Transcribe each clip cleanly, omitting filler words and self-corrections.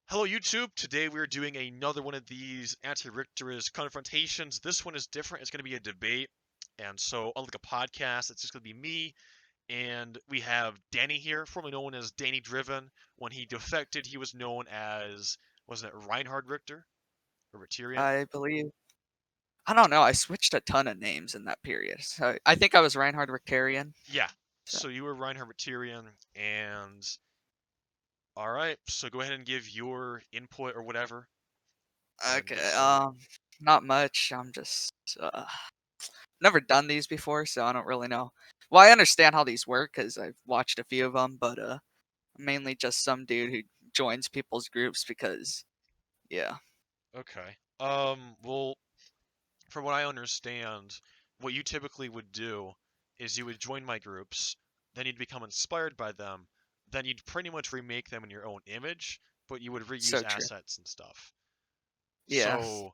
Hello YouTube, today we're doing another one of these anti-Richters confrontations. This one is different, it's going to be a debate, and so unlike a podcast, it's just going to be me, and we have Danny here, formerly known as DannyDriven. When he defected, he was known as, wasn't it ReinhardRichter? Or Richterian? I believe. I don't know. I switched a ton of names in that period. So I think I was Reinhard Richterian. Yeah, So so you were Reinhard Richterian, and alright, so go ahead and give your input or whatever, and then we can get okay. started. Not much. I'm just never done these before, so I don't really know. Well, I understand how these work because I've watched a few of them, but mainly just some dude who joins people's groups because yeah. Okay. Well, from what I understand, what you typically would do is you would join my groups, then you'd become inspired by them, then you'd pretty much remake them in your own image, but you would reuse So true. assets and stuff. Yeah. So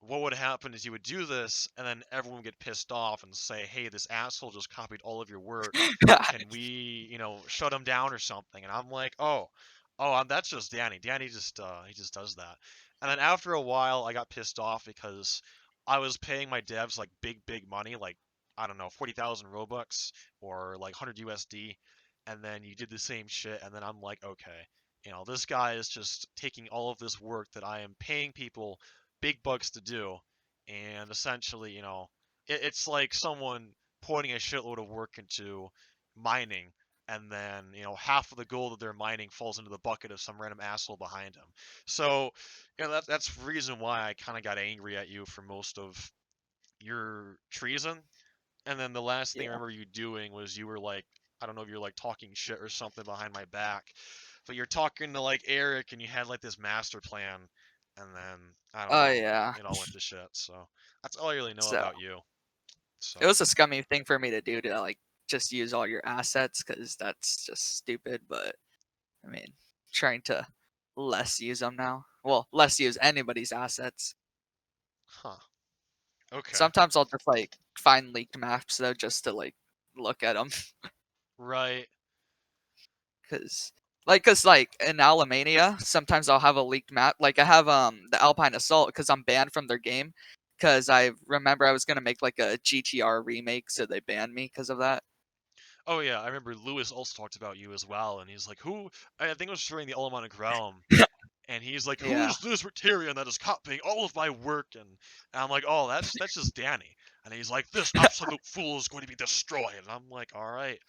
what would happen is you would do this, and then everyone would get pissed off and say, "Hey, this asshole just copied all of your work. Can we, shut him down or something?" And I'm like, that's just Danny. Danny just he just does that. And then after a while, I got pissed off because I was paying my devs like big money, like I don't know, 40,000 Robux or like 100 USD, and then you did the same shit, and then I'm like, okay, this guy is just taking all of this work that I am paying people big bucks to do, and essentially, it's like someone putting a shitload of work into mining, and then half of the gold that they're mining falls into the bucket of some random asshole behind him. So, that's the reason why I kind of got angry at you for most of your treason. And then the last thing I Yeah. remember you doing was you were like, I don't know if you're like talking shit or something behind my back, but you're talking to like Eric and you had like this master plan, and then I don't Oh know, yeah. it all went to shit. So that's all I really know So about you. it So was a scummy thing for me to do to like just use all your assets because that's just stupid. But I mean, trying to less use them now. Well, less use anybody's assets. huh. Okay. Sometimes I'll just like find leaked maps though, just to like look at them, Right. cause like in Alamania, sometimes I'll have a leaked map. Like I have the Alpine Assault because I'm banned from their game. Cause I remember I was gonna make like a GTR remake, so they banned me because of that. Oh yeah, I remember Lewis also talked about you as well, and he's like, "Who?" I think it was during the Alamantic Realm, and he's like, Yeah, "Who's this Rotarian that is copying all of my work?" And I'm like, "Oh, that's just Danny." And he's like, "This absolute fool is going to be destroyed." And I'm like, "All right."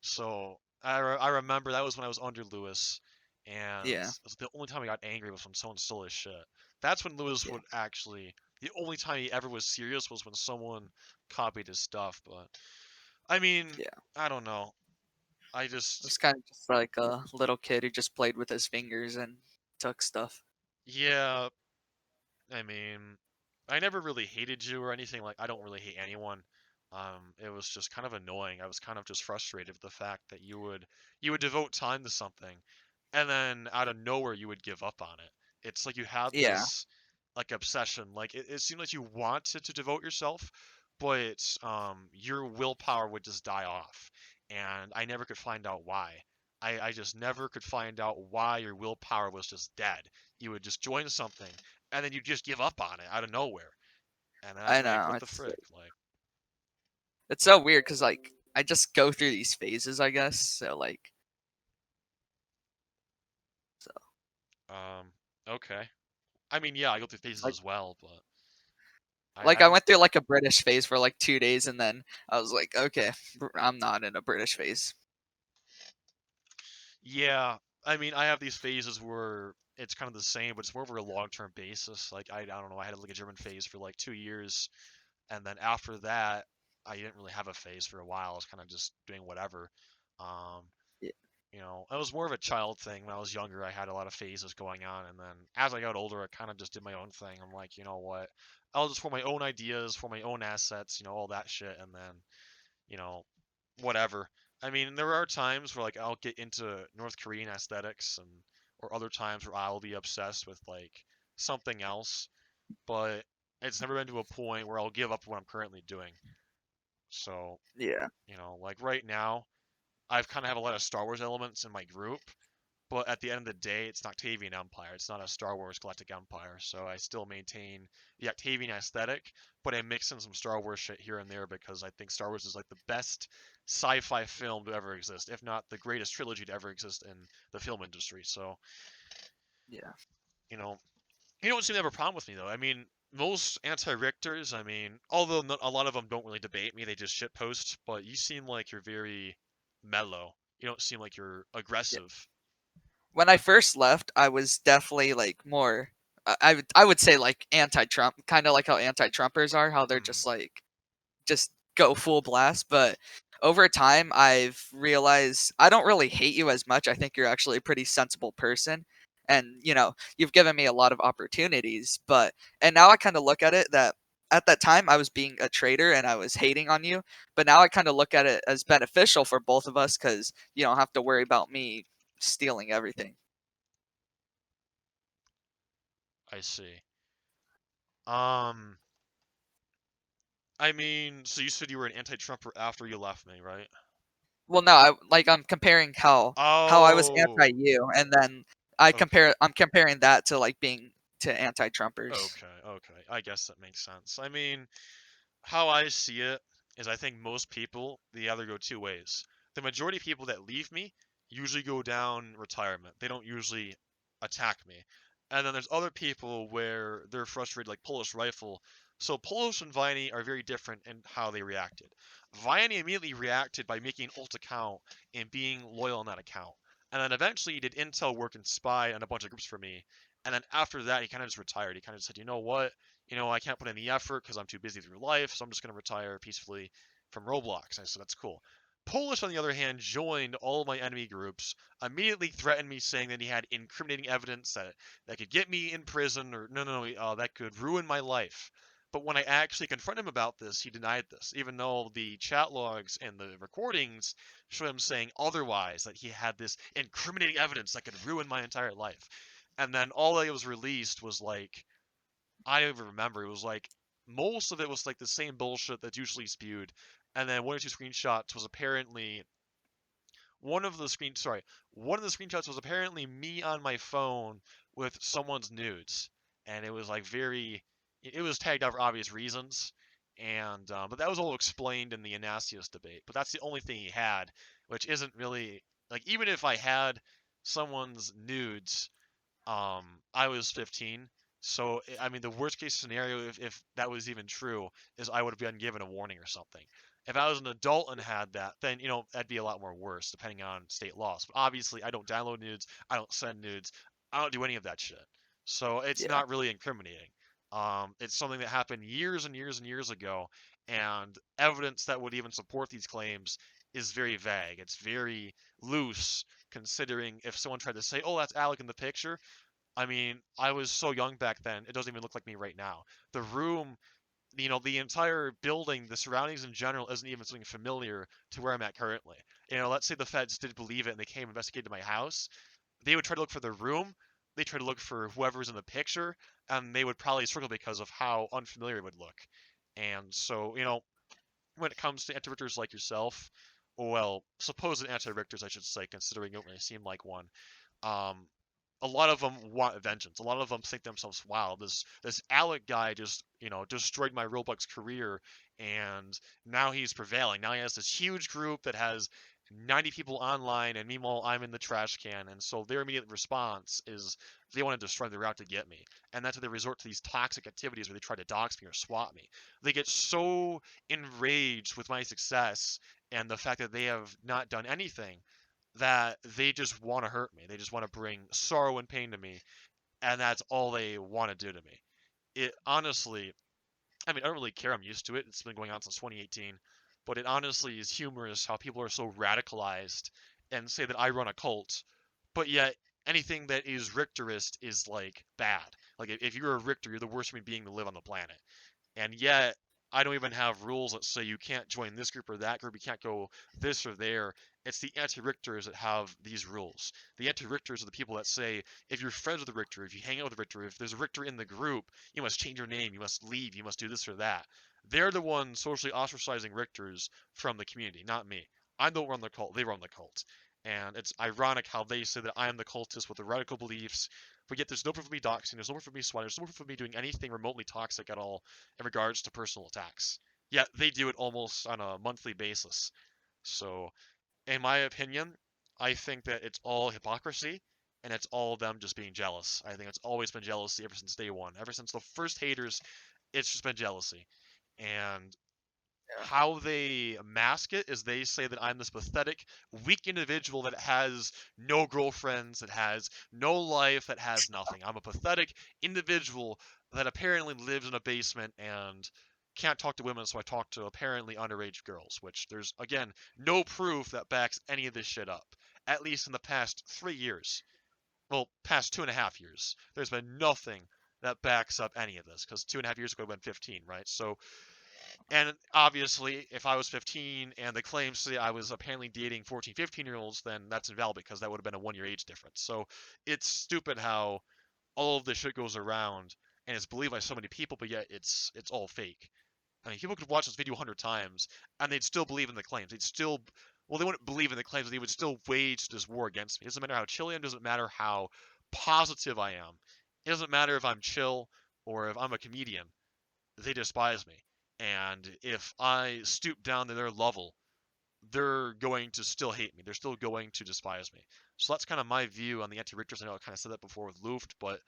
So I remember that was when I was under Lewis, and yeah, it was the only time I got angry was when someone stole his shit. That's when Lewis yeah, would actually. The only time he ever was serious was when someone copied his stuff. But I mean, yeah. I don't know. I It just, was kind of just like a little kid who just played with his fingers and took stuff. yeah. I mean, I never really hated you or anything. Like, I don't really hate anyone. It was just kind of annoying. I was kind of just frustrated with the fact that you would devote time to something, and then out of nowhere you would give up on it. It's like you had Yeah, this like obsession. Like it seemed like you wanted to devote yourself, but your willpower would just die off, and I never could find out why. I just never could find out why your willpower was just dead. You would just join something and then you just give up on it out of nowhere. And then I'd I be like, know. what the frick? Like, It's so but, weird because like I just go through these phases, I guess. So so um, okay. I mean, yeah, I go through phases like as well, but I like I don't. went through like a British phase for like 2 days, and then I was like, okay, I'm not in a British phase. Yeah, I mean, I have these phases where it's kind of the same, but it's more over a long-term basis. Like, I don't know, I had like a German phase for like 2 years, and then after that, I didn't really have a phase for a while. I was kind of just doing whatever. Um, Yeah, it was more of a child thing. When I was younger, I had a lot of phases going on, and then as I got older, I kind of just did my own thing. I'm like, you know what? I'll just form my own ideas, for my own assets, all that shit, and then, you know, whatever. I mean, there are times where like I'll get into North Korean aesthetics, and or other times where I'll be obsessed with like something else, but it's never been to a point where I'll give up what I'm currently doing. So, yeah, like right now, I've kind of have a lot of Star Wars elements in my group, but at the end of the day, it's an Octavian Empire. It's not a Star Wars Galactic Empire. So I still maintain the Octavian aesthetic, but I mix in some Star Wars shit here and there because I think Star Wars is like the best sci-fi film to ever exist, if not the greatest trilogy to ever exist in the film industry. So, Yeah. you know, you don't seem to have a problem with me though. I mean, most anti-Richters, I mean, although a lot of them don't really debate me, they just shitpost, but you seem like you're very mellow. You don't seem like you're aggressive. When I first left, I was definitely like more. I would say like anti-Trump, kind of like how anti-Trumpers are, how they're Hmm. just go full blast. But over time, I've realized I don't really hate you as much. I think you're actually a pretty sensible person, and you've given me a lot of opportunities. And now I kind of look at it that at that time I was being a traitor and I was hating on you, but now I kind of look at it as beneficial for both of us because you don't have to worry about me stealing everything. I see. Um, I mean, so you said you were an anti-Trumper after you left me, right? Well, no, I'm comparing how I was Oh, anti you, and then I okay. compare I'm comparing that to like being to anti-Trumpers. Okay, okay. I guess that makes sense. I mean, how I see it is I think most people, they either go two ways. The majority of people that leave me usually go down retirement. They don't usually attack me. And then there's other people where they're frustrated, like Polish Rifle. So Polish and Viney are very different in how they reacted. Viney immediately reacted by making an alt account and being loyal on that account. And then eventually he did intel work and spy on a bunch of groups for me. And then after that, he kind of just retired. He kind of said, you know what? I can't put in the effort because I'm too busy through life, so I'm just going to retire peacefully from Roblox. I said, that's cool. Polish, on the other hand, joined all of my enemy groups, immediately threatened me, saying that he had incriminating evidence that could get me in prison, or no, that could ruin my life. But when I actually confronted him about this, he denied this, even though the chat logs and the recordings show him saying otherwise, that he had this incriminating evidence that could ruin my entire life. And then all that was released was like, I don't even remember. It was like most of it was like the same bullshit that's usually spewed, and then one or two screenshots was apparently one of the screenshots was apparently me on my phone with someone's nudes, and it was like it was tagged out for obvious reasons, and but that was all explained in the Anastasius debate. But that's the only thing he had, which isn't really like even if I had someone's nudes, I was 15, so I mean, the worst case scenario, if that was even true, is I would have been given a warning or something. If I was an adult and had that, then that'd be a lot more worse, depending on state laws. But obviously, I don't download nudes, I don't send nudes, I don't do any of that shit. So it's Yeah, not really incriminating. It's something that happened years and years and years ago, and evidence that would even support these claims is very vague. It's very loose, considering if someone tried to say, "Oh, that's Alec in the picture," I mean, I was so young back then, it doesn't even look like me right now. The room, the entire building, the surroundings in general isn't even something familiar to where I'm at currently. Let's say the feds did believe it and they came investigated my house. They would try to look for the room, they try to look for whoever's in the picture, and they would probably struggle because of how unfamiliar it would look. And so, when it comes to anti-Richters like yourself, well, supposed anti-Richters, I should say, considering you don't really seem like one, um, a lot of them want vengeance. A lot of them think to themselves, "Wow, this Alec guy just destroyed my Roblox career, and now he's prevailing. Now he has this huge group that has 90 people online, and meanwhile I'm in the trash can." And so their immediate response is they want to destroy the route to get me, and that's why they resort to these toxic activities where they try to dox me or swat me. They get so enraged with my success and the fact that they have not done anything that they just want to hurt me. They just want to bring sorrow and pain to me, and that's all they want to do to me. It honestly, I mean, I don't really care. I'm used to it. It's been going on since 2018, but it honestly is humorous how people are so radicalized and say that I run a cult, but yet anything that is Richterist is like bad. Like if you're a Richter, you're the worst human being to live on the planet. And yet I don't even have rules that say you can't join this group or that group, you can't go this or there. It's the anti-Richters that have these rules. The anti-Richters are the people that say if you're friends with a Richter, if you hang out with a Richter, if there's a Richter in the group, you must change your name, you must leave, you must do this or that. They're the ones socially ostracizing Richters from the community, not me. I don't run the cult, they run the cult. And it's ironic how they say that I am the cultist with the radical beliefs, but yet there's no proof of me doxing, there's no proof of me swatting, there's no proof of me doing anything remotely toxic at all in regards to personal attacks. Yet they do it almost on a monthly basis. So, in my opinion, I think that it's all hypocrisy, and it's all them just being jealous. I think it's always been jealousy ever since day one. Ever since the first haters, it's just been jealousy. And Yeah. how they mask it is they say that I'm this pathetic, weak individual that has no girlfriends, that has no life, that has nothing. I'm a pathetic individual that apparently lives in a basement and can't talk to women, so I talk to apparently underage girls, which there's, again, no proof that backs any of this shit up. At least in the past 3 years. Well, past 2.5 years. There's been nothing that backs up any of this, because 2.5 years ago I went 15, right? So and obviously, if I was 15 and the claims say I was apparently dating 14, 15-year-olds, then that's invalid because that would have been a 1 year age difference. So it's stupid how all of this shit goes around and it's believed by so many people, but yet it's all fake. I mean, people could watch this video 100 times and they'd still believe in the claims. They'd still, well, they wouldn't believe in the claims, they would still wage this war against me. It doesn't matter how chill I am, doesn't matter how positive I am. It doesn't matter if I'm chill or if I'm a comedian. They despise me. And if I stoop down to their level, they're going to still hate me. They're still going to despise me. So that's kind of my view on the anti-Richters. I know I kind of said that before with Luft, but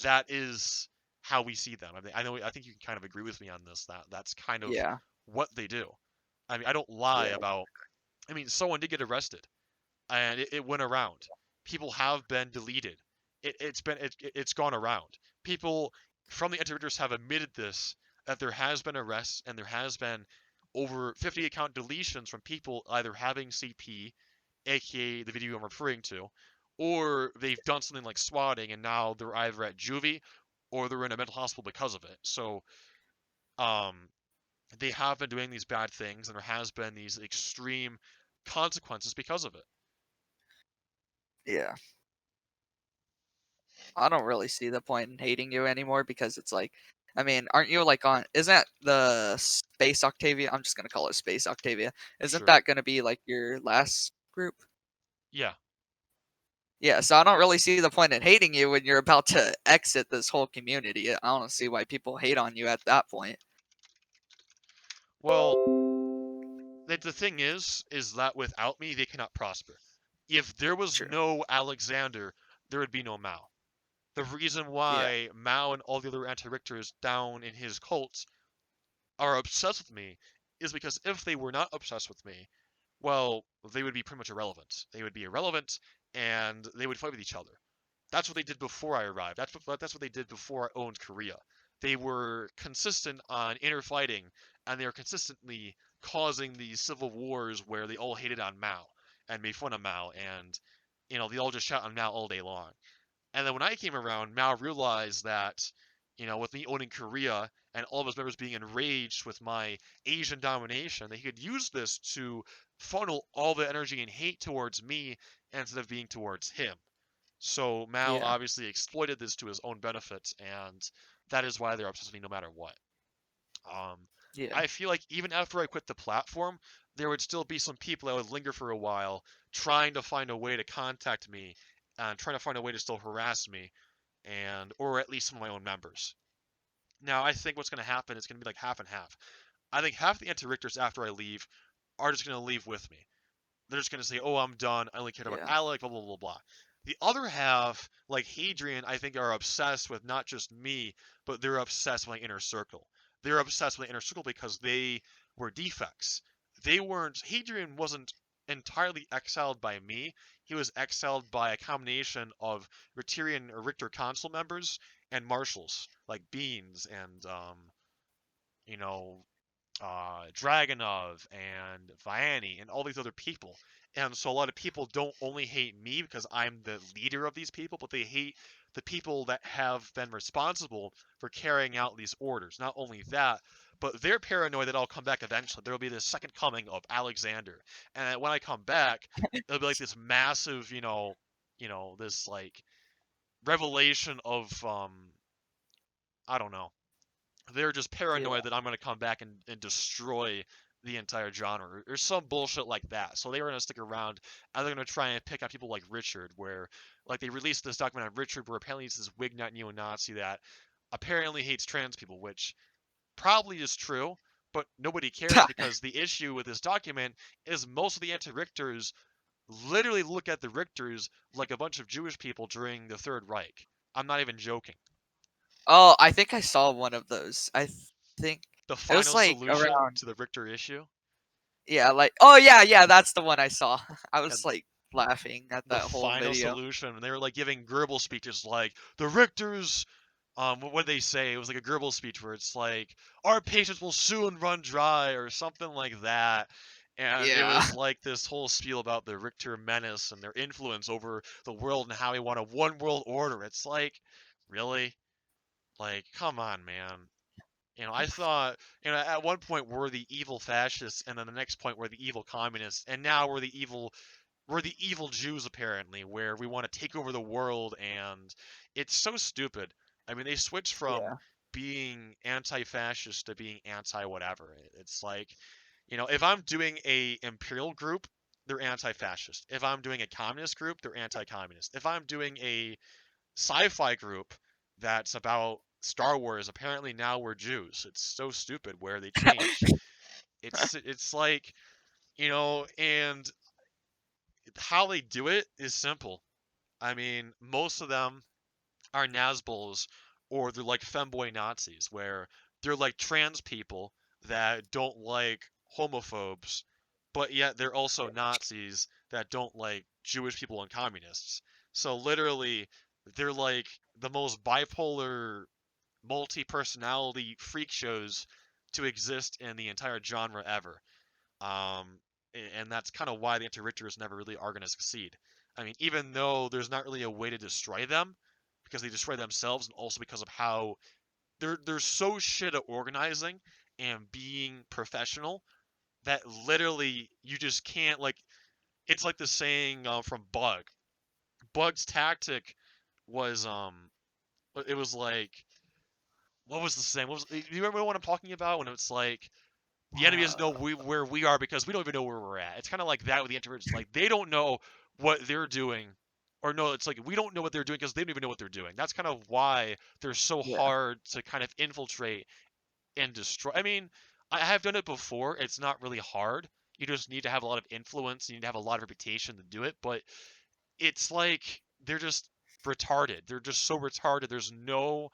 that is how we see them. I think you can kind of agree with me on this. That's kind of Yeah. what they do. I mean, I don't lie Yeah. about. I mean, someone did get arrested, and it went around. People have been deleted. It's gone around. People from the anti-Richters have admitted this, that there has been arrests and there has been over 50 account deletions from people either having CP, aka the video I'm referring to, or they've done something like swatting and now they're either at juvie or they're in a mental hospital because of it. So um, they have been doing these bad things and there has been these extreme consequences because of it. Yeah. I don't really see the point in hating you anymore because it's like, I mean, aren't you like on? Isn't the Space Octavia? I'm just gonna call it Space Octavia. Isn't Sure. that gonna be like your last group? Yeah. Yeah, so I don't really see the point in hating you when you're about to exit this whole community. I don't see why people hate on you at that point. Well, the thing is that without me, they cannot prosper. If there was True. no Alexander, there would be no Mao. The reason Yeah. why Mao and all the other anti-Richters down in his cult are obsessed with me is because if they were not obsessed with me, well, they would be pretty much irrelevant. They would be irrelevant and they would fight with each other. That's what they did before I arrived. That's what they did before I owned Korea. They were consistent on inner fighting, and they were consistently causing these civil wars where they all hated on Mao and made fun of Mao, and they all just shout on Mao all day long. And then when I came around, Mao realized that, with me owning Korea and all of his members being enraged with my Asian domination, that he could use this to funnel all the energy and hate towards me instead of being towards him. So Mao Yeah. obviously exploited this to his own benefit, and that is why they're obsessed with me no matter what. Um, Yeah. I feel like even after I quit the platform, there would still be some people that would linger for a while, trying to find a way to contact me, and trying to find a way to still harass me, or at least some of my own members. Now, I think what's going to happen is going to be like half and half. I think half the anti-Richters after I leave are just going to leave with me. They're just going to say, "Oh, I'm done. I only cared about Yeah. Alec." Blah blah blah blah. The other half, like Hadrian, I think are obsessed with not just me, but they're obsessed with my inner circle. They're obsessed with the inner circle because they were defects. They weren't. Hadrian wasn't entirely exiled by me. He was exiled by a combination of Riterian or Richter council members and marshals like Beans and you know Dragonov and Vianney and all these other people. And so a lot of people don't only hate me because I'm the leader of these people, but they hate the people that have been responsible for carrying out these orders. Not only that, but they're paranoid that I'll come back eventually. There'll be this second coming of Alexander. And when I come back, it'll be like this massive, this like revelation of I don't know, they're just Yeah. paranoid that I'm going to come back and destroy the entire genre or some bullshit like that. So they were gonna stick around and they're gonna try and pick on people like Richard, where like they released this document on Richard where apparently he's this wignut neo-Nazi that apparently hates trans people, which probably is true, but nobody cares because the issue with this document is most of the anti-Richters literally look at the Richters like a bunch of Jewish people during the Third Reich. I'm not even joking. Oh, I think I saw one of those. I think The it was final like solution around. to the Richter issue, Yeah, like oh yeah, that's the one I saw. I and was like laughing at the that whole final video. solution, and they were like giving Goebbels speeches like the Richters. What did they say? It was like a Goebbels speech where it's like our patience will soon run dry or something like that. And it Yeah. was like this whole spiel about the Richter menace and their influence over the world and how we want a one world order. It's like, really? Like, come on, man. I thought, at one point we're the evil fascists, and then the next point we're the evil communists, and now we're the evil Jews apparently, where we want to take over the world, and it's so stupid. I mean, they switch from Yeah. being anti-fascist to being anti-whatever. It's like, if I'm doing a imperial group, they're anti-fascist. If I'm doing a communist group, they're anti-communist. If I'm doing a sci-fi group that's about Star Wars, apparently now we're Jews. It's so stupid where they change. It's like, and how they do it is simple. I mean, most of them are Nazbols or they're like femboy Nazis, where they're like trans people that don't like homophobes, but yet they're also Nazis that don't like Jewish people and communists. So literally, they're like the most bipolar, multi-personality freak shows to exist in the entire genre ever. Um, and that's kind of why the anti-Richters never really are going to succeed. I mean, even though there's not really a way to destroy them, because they destroy themselves, and also because of how they're so shit at organizing and being professional that literally you just can't like. It's like the saying from Bug. Bug's tactic was it was like what was the saying? What was you remember what I'm talking about when it's like the enemy doesn't know where we are because we don't even know where we're at. It's kind of like that with the introverts. Like they don't know what they're doing, or no, it's like we don't know what they're doing because they don't even know what they're doing. That's kind of why they're so Yeah. hard to kind of infiltrate and destroy. I mean, I have done it before. It's not really hard. You just need to have a lot of influence. You need to have a lot of reputation to do it. But it's like they're just retarded. They're just so retarded. There's no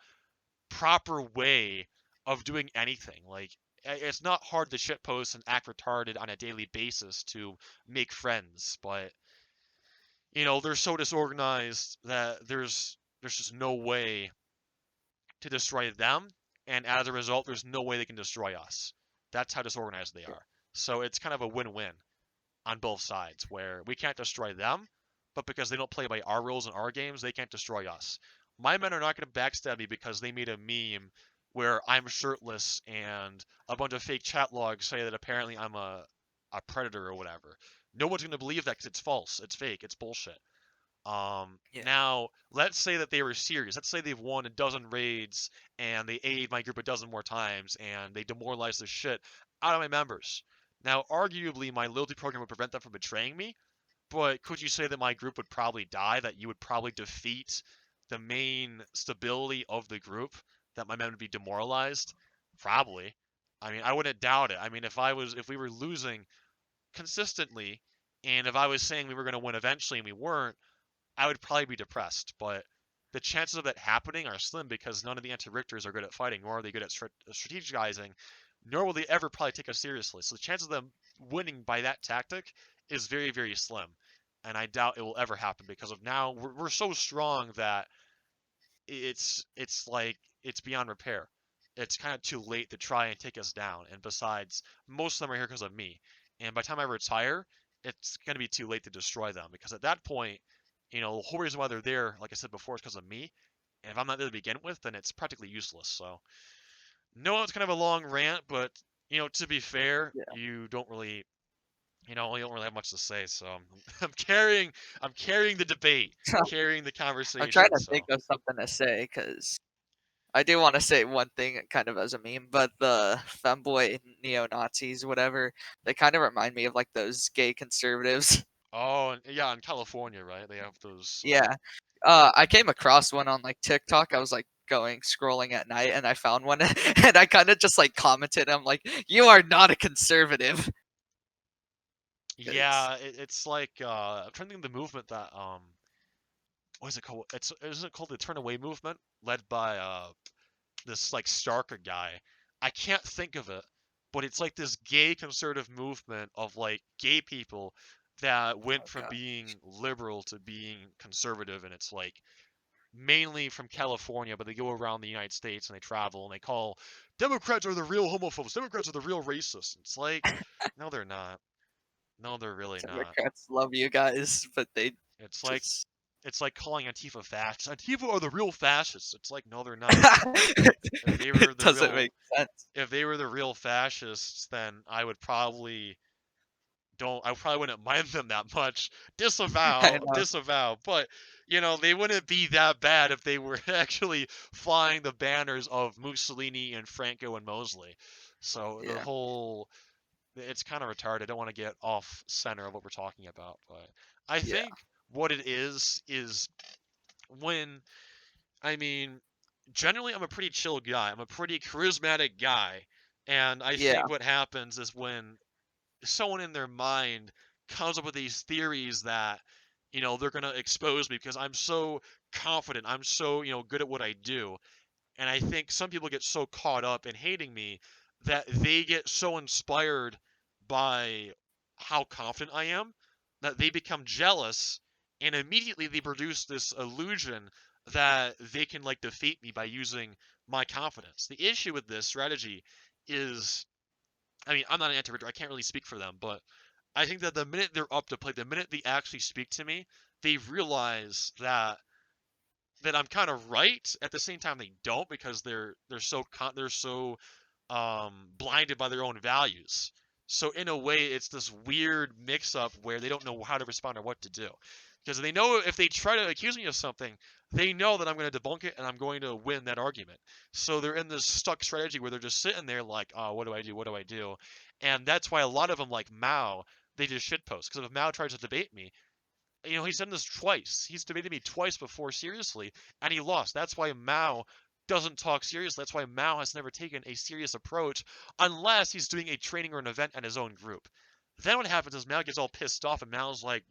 proper way of doing anything. Like it's not hard to shitpost and act retarded on a daily basis to make friends, but they're so disorganized that there's just no way to destroy them, and as a result, there's no way they can destroy us. That's how disorganized they Yeah. are. So it's kind of a win-win on both sides, where we can't destroy them, but because they don't play by our rules in our games, they can't destroy us. My men are not going to backstab me because they made a meme where I'm shirtless and a bunch of fake chat logs say that apparently I'm a predator or whatever. No one's going to believe that because it's false. It's fake. It's bullshit. Yeah. Now, let's say that they were serious. Let's say they've won a dozen raids and they aid my group a dozen more times and they demoralize the shit out of my members. Now, arguably, my loyalty program would prevent them from betraying me, but could you say that my group would probably die, that you would probably defeat the main stability of the group, that my men would be demoralized? Probably. I mean, I wouldn't doubt it. I mean, if we were losing consistently, and if I was saying we were going to win eventually and we weren't, I would probably be depressed. But the chances of that happening are slim because none of the anti-Richters are good at fighting, nor are they good at strategizing, nor will they ever probably take us seriously. So the chance of them winning by that tactic is very, very slim. And I doubt it will ever happen because of now we're so strong that it's like it's beyond repair. It's kind of too late to try and take us down. And besides, most of them are here because of me. And by the time I retire, it's going to be too late to destroy them because at that point, the whole reason why they're there, like I said before, is because of me. And if I'm not there to begin with, then it's practically useless. So, no, it's kind of a long rant, but to be fair, Yeah. you don't really have much to say. So I'm carrying the debate, carrying the I'm trying conversation. to So think of something to say because I do want to say one thing kind of as a meme, but the femboy neo-Nazis, whatever, they kind of remind me of like those gay conservatives. Oh, yeah, in California, right? They have those. Yeah. I came across one on like TikTok. I was like scrolling at night and I found one and I kind of just like commented. I'm like, you are not a conservative. 'Cause- Yeah, it's like I'm trying to think of the movement that what is it called? Isn't it called the Turn Away movement, led by this like Starker guy. I can't think of it, but it's like this gay conservative movement of like gay people that went oh from god. being liberal to being conservative, and it's like mainly from California, but they go around the United States and they travel and they call Democrats are the real homophobes. Democrats are the real racists. It's like, no, they're not. No, they're really not. Democrats love you guys, but they It's like just it's like calling Antifa fascists. Antifa are the real fascists. It's like, no, they're not. If they were it the doesn't real make sense. if they were the real fascists, then I probably wouldn't mind them that much. I Disavow, know. disavow. But they wouldn't be that bad if they were actually flying the banners of Mussolini and Franco and Mosley. So Yeah. it's kind of retarded. I don't want to get off center of what we're talking about, but I Yeah. think what it is when I mean, generally I'm a pretty chill guy. I'm a pretty charismatic guy, and I Yeah. think what happens is when someone in their mind comes up with these theories that they're going to expose me because I'm so confident, I'm so good at what I do, and I think some people get so caught up in hating me that they get so inspired by how confident I am that they become jealous, and immediately they produce this illusion that they can like defeat me by using my confidence. The issue with this strategy is, I mean, I'm not an anti-Richter. I can't really speak for them, but I think that the minute they're up to play, the minute they actually speak to me, they realize that I'm kind of right. At the same time, they don't, because they're so blinded by their own values. So in a way, it's this weird mix-up where they don't know how to respond or what to do. Because they know if they try to accuse me of something, they know that I'm going to debunk it and I'm going to win that argument. So they're in this stuck strategy where they're just sitting there like, oh, what do I do? What do I do? And that's why a lot of them, like Mao, they just shitpost. Because if Mao tries to debate me, he's done this twice. He's debated me twice before seriously, and he lost. That's why Mao doesn't talk seriously. That's why Mao has never taken a serious approach unless he's doing a training or an event at his own group. Then what happens is Mao gets all pissed off, and Mao's like,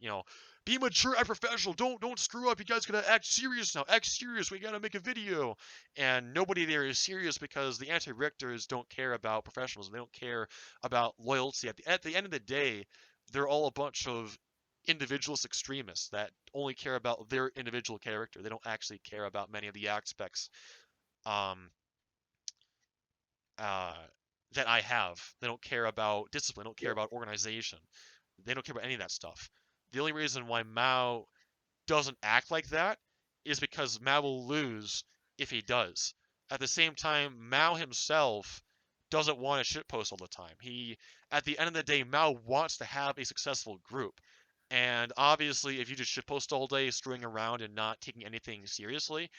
be mature and professional. Don't screw up. You guys gotta act serious now. Act serious. We gotta make a video. And nobody there is serious because the anti-Richters don't care about professionalism. They don't care about loyalty. At the end of the day, they're all a bunch of individualist extremists that only care about their individual character. They don't actually care about many of the aspects um, uh, that I have. They don't care about discipline. They don't care Yeah. about organization. They don't care about any of that stuff. The only reason why Mao doesn't act like that is because Mao will lose if he does. At the same time, Mao himself doesn't want to shitpost all the time. At the end of the day, Mao wants to have a successful group. And obviously, if you just shitpost all day, screwing around and not taking anything seriously,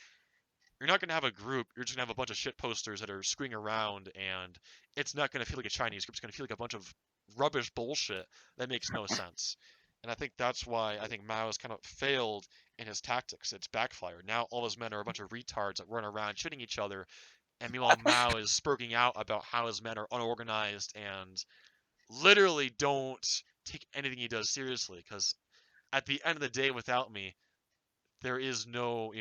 you're not going to have a group. You're just going to have a bunch of shitposters that are screwing around, and it's not going to feel like a Chinese group. It's going to feel like a bunch of rubbish bullshit that makes no sense. And I think that's why I think Mao has kind of failed in his tactics. It's backfired. Now all his men are a bunch of retards that run around shooting each other, and meanwhile Mao is spurting out about how his men are unorganized and literally don't take anything he does seriously. Because at the end of the day, without me, there is no,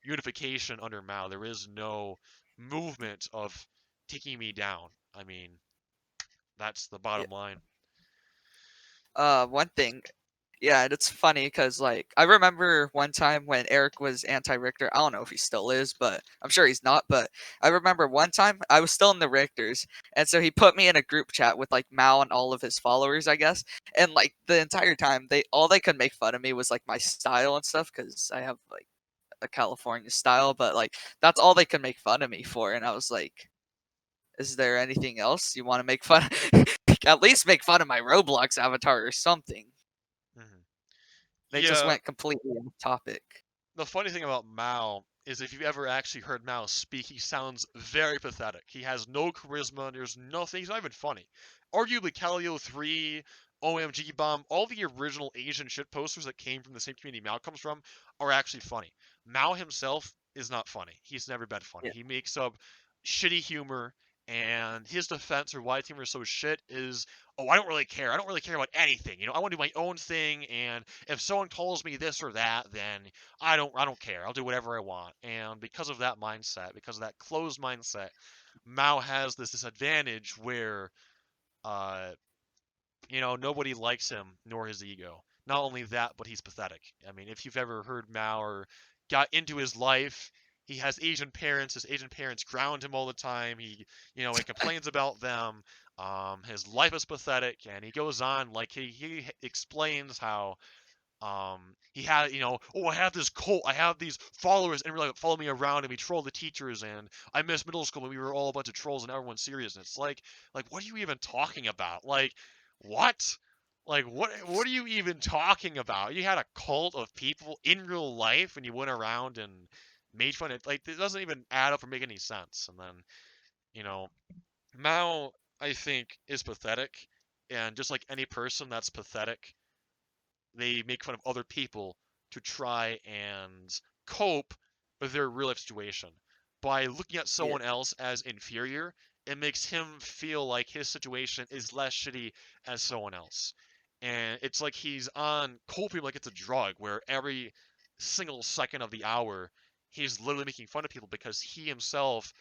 unification under Mao. There is no movement of taking me down. I mean, that's the Yeah. bottom line. One thing, yeah, and it's funny because like I remember one time when Eric was anti-Richter. I don't know if he still is, but I'm sure he's not. But I remember one time I was still in the Richters, and so he put me in a group chat with like Mao and all of his followers, I guess. And like the entire time, they could make fun of me was like my style and stuff because I have like a California style, but like that's all they could make fun of me for. And I was like, is there anything else you want to make fun? At least make fun of my Roblox avatar or something. Hmm. They just Yeah, went completely off topic. the funny thing about Mao is if you've ever actually heard Mao speak, he sounds very pathetic. He has no charisma. There's nothing. He's not even funny. Arguably, Calio 3, OMG Bomb, all the original Asian shit posters that came from the same community Mao comes from are actually funny. Mao himself is not funny. He's never been funny. Yeah. He makes up shitty humor, and his defense for why humor is so shit is, oh, I don't really care. I don't really care about anything. I want to do my own thing, and if someone calls me this or that, then I don't care. I'll do whatever I want. And because of that mindset, because of that closed mindset, Mao has this disadvantage where uh nobody likes him nor his ego. Not only that, but he's pathetic. I mean, if you've ever heard Mao or got into his life, he has Asian parents. His Asian parents ground him all the time. He complains about them. His life is pathetic, and he goes on like he explains how he had, oh, I have this cult, I have these followers, and really follow me around, and we troll the teachers, and I miss middle school when we were all a bunch of trolls and everyone's serious. And it's like, what are you even talking about? Like, what? Like, what are you even talking about? You had a cult of people in real life, and you went around and made fun of, like, it doesn't even add up or make any sense. And then, you know, Mao, I think, is pathetic, and just like any person that's pathetic, they make fun of other people to try and cope with their real life situation. By looking at Yeah. someone else as inferior, it makes him feel like his situation is less shitty as someone else. And it's like he's on coping like it's a drug, where every single second of the hour, he's literally making fun of people because he himself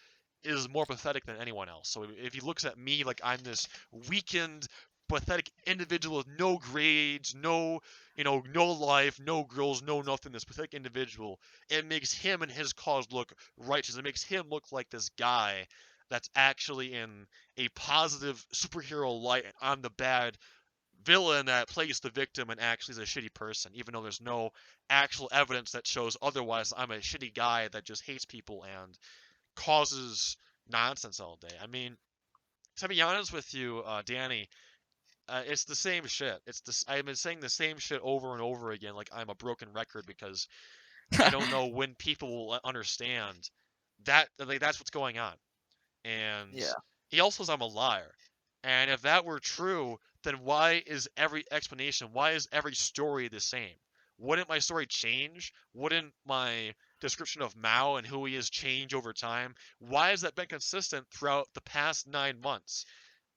is more pathetic than anyone else. So if he looks at me like I'm this weakened, pathetic individual with no grades, no life, no girls, no nothing, this pathetic individual, it makes him and his cause look righteous. It makes him look like this guy that's actually in a positive superhero light, and I'm the bad villain that plays the victim and actually is a shitty person, even though there's no actual evidence that shows otherwise. I'm a shitty guy that just hates people and causes nonsense all day. I mean, to be honest with you, Danny, it's the same shit. I've been saying the same shit over and over again, like I'm a broken record, because I don't know when people will understand that, like, that's what's going on. And Yeah. he also says I'm a liar. And if that were true, then why is every explanation, why is every story the same? Wouldn't my story change? Wouldn't my description of Mao and who he is change over time? Why has that been consistent throughout the past 9 months?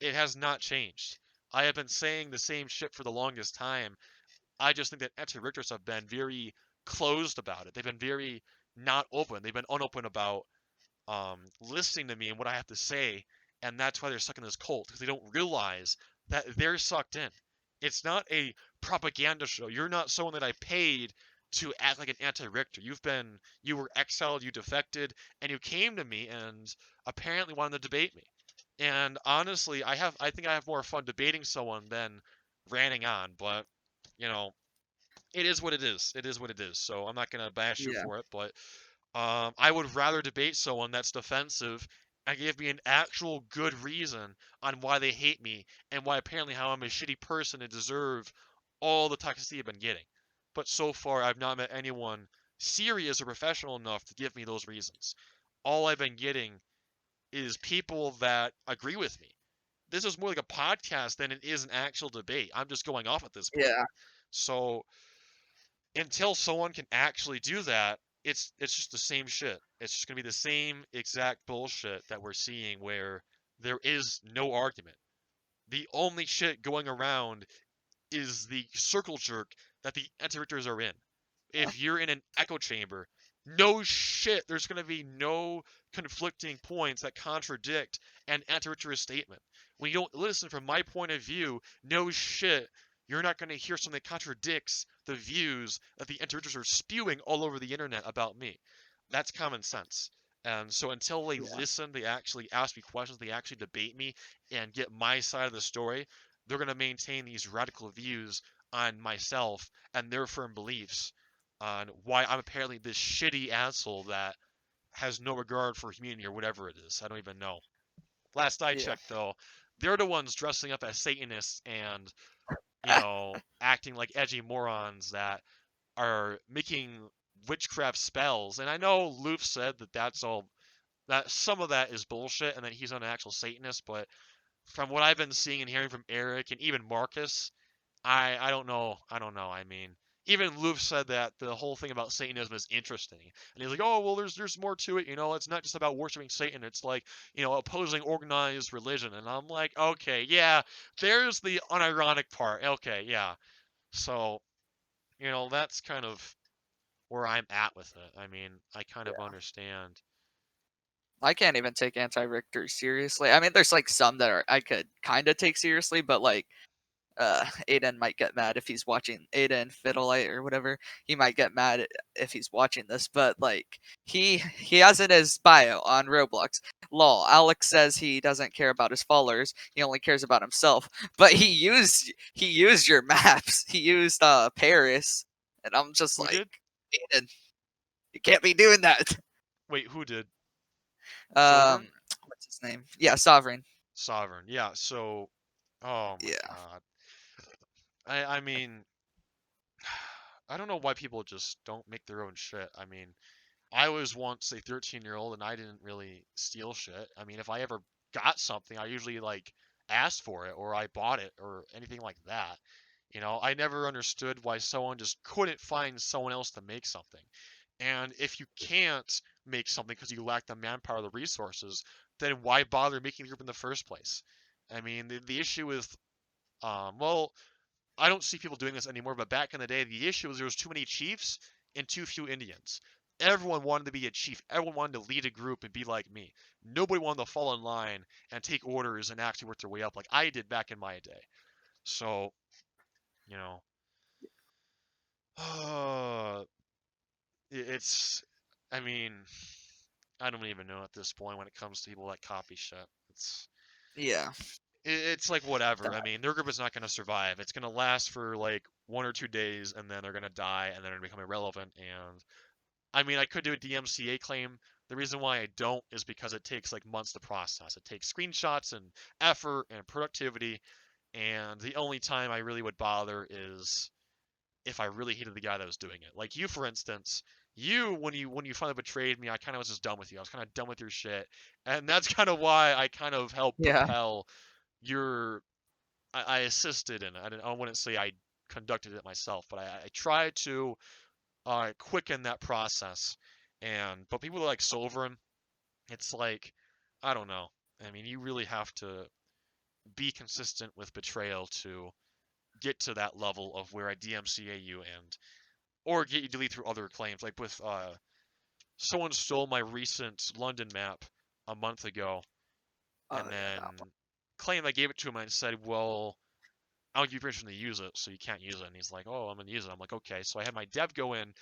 It has not changed. I have been saying the same shit for the longest time. I just think that anti-Richters have been very closed about it. They've been very not open. They've been unopen about listening to me and what I have to say, and that's why they're stuck in this cult, because they don't realize that they're sucked in. It's not a propaganda show. You're not someone that I paid to act like an anti-Richter. You were exiled, you defected, and you came to me and apparently wanted to debate me. And honestly, I think I have more fun debating someone than ranting on, but you know, it is what it is. It is what it is. So I'm not gonna bash you Yeah. for it, but I would rather debate someone that's defensive and give me an actual good reason on why they hate me and why apparently how I'm a shitty person and deserve all the toxicity I've been getting. But so far, I've not met anyone serious or professional enough to give me those reasons. All I've been getting is people that agree with me. This is more like a podcast than it is an actual debate. I'm just going off at this point. Yeah. So until someone can actually do that, it's just the same shit. It's just gonna be the same exact bullshit that we're seeing, where there is no argument. The only shit going around is the circle jerk that the anti-richters are in. If you're in an echo chamber, no shit, there's gonna be no conflicting points that contradict an anti-richterist statement. When you don't listen from my point of view, no shit, you're not gonna hear something that contradicts the views that the anti-richters are spewing all over the internet about me. That's common sense. And so until they Yeah. listen, they actually ask me questions, they actually debate me and get my side of the story, they're going to maintain these radical views on myself and their firm beliefs on why I'm apparently this shitty asshole that has no regard for humanity or whatever it is. I don't even know. Last I Yeah. checked, though, they're the ones dressing up as Satanists and, acting like edgy morons that are making witchcraft spells. And I know Luke said that that some of that is bullshit and that he's not an actual Satanist, but from what I've been seeing and hearing from Eric and even Marcus, I don't know. I don't know. I mean, even Luke said that the whole thing about Satanism is interesting, and he's like, oh well, there's more to it. It's not just about worshiping Satan. It's like opposing organized religion. And I'm like, okay, yeah, there's the unironic part. Okay, yeah. So that's kind of where I'm at with it. I mean, I kind of Yeah. understand. I can't even take anti-Richters seriously. I mean, there's like some that I could kind of take seriously, but like Aiden might get mad if he's watching Aiden Fiddleite or whatever. He might get mad if he's watching this, but like he has it as bio on Roblox. Lol. Alex says he doesn't care about his followers. He only cares about himself. But he used your maps. He used Paris, and I'm just Who like, did? Aiden, you can't be doing that. Wait, who did? Um, Sovereign? what's his name? Yeah, Sovereign. Sovereign. Yeah. So, oh my Yeah. God. I mean, I don't know why people just don't make their own shit. I mean, I was once a 13-year-old and I didn't really steal shit. I mean, if I ever got something, I usually like asked for it or I bought it or anything like that. I never understood why someone just couldn't find someone else to make something. And if you can't make something because you lack the manpower or the resources, then why bother making the group in the first place? I mean, the issue with, well, I don't see people doing this anymore, but back in the day, the issue was there was too many chiefs and too few Indians. Everyone wanted to be a chief. Everyone wanted to lead a group and be like me. Nobody wanted to fall in line and take orders and actually work their way up like I did back in my day. So, you know, it's, I mean, I don't even know at this point when it comes to people that copy shit. It's, Yeah. it's like whatever. I That- mean, their group is not going to survive. It's going to last for like 1 or 2 days, and then they're going to die, and then they're going to become irrelevant. And I mean, I could do a DMCA claim. The reason why I don't is because it takes like months to process. It takes screenshots and effort and productivity, and the only time I really would bother is if I really hated the guy that was doing it. Like you, for instance, when you finally betrayed me, I kind of was just done with you. I was kind of done with your shit, and that's kind of why I kind of helped Yeah. propel your. I assisted in it. I wouldn't say I conducted it myself, but I tried to quicken that process. But people like Silverin, it's like I don't know. I mean, you really have to be consistent with betrayal to get to that level of where I DMCA you or get you delete through other claims. Like with someone stole my recent London map a month ago, Oh and then yeah. claimed I gave it to him and said, well, I don't give you permission to use it, so you can't use it. And he's like, oh, I'm gonna use it. I'm like, okay. So I had my dev go in,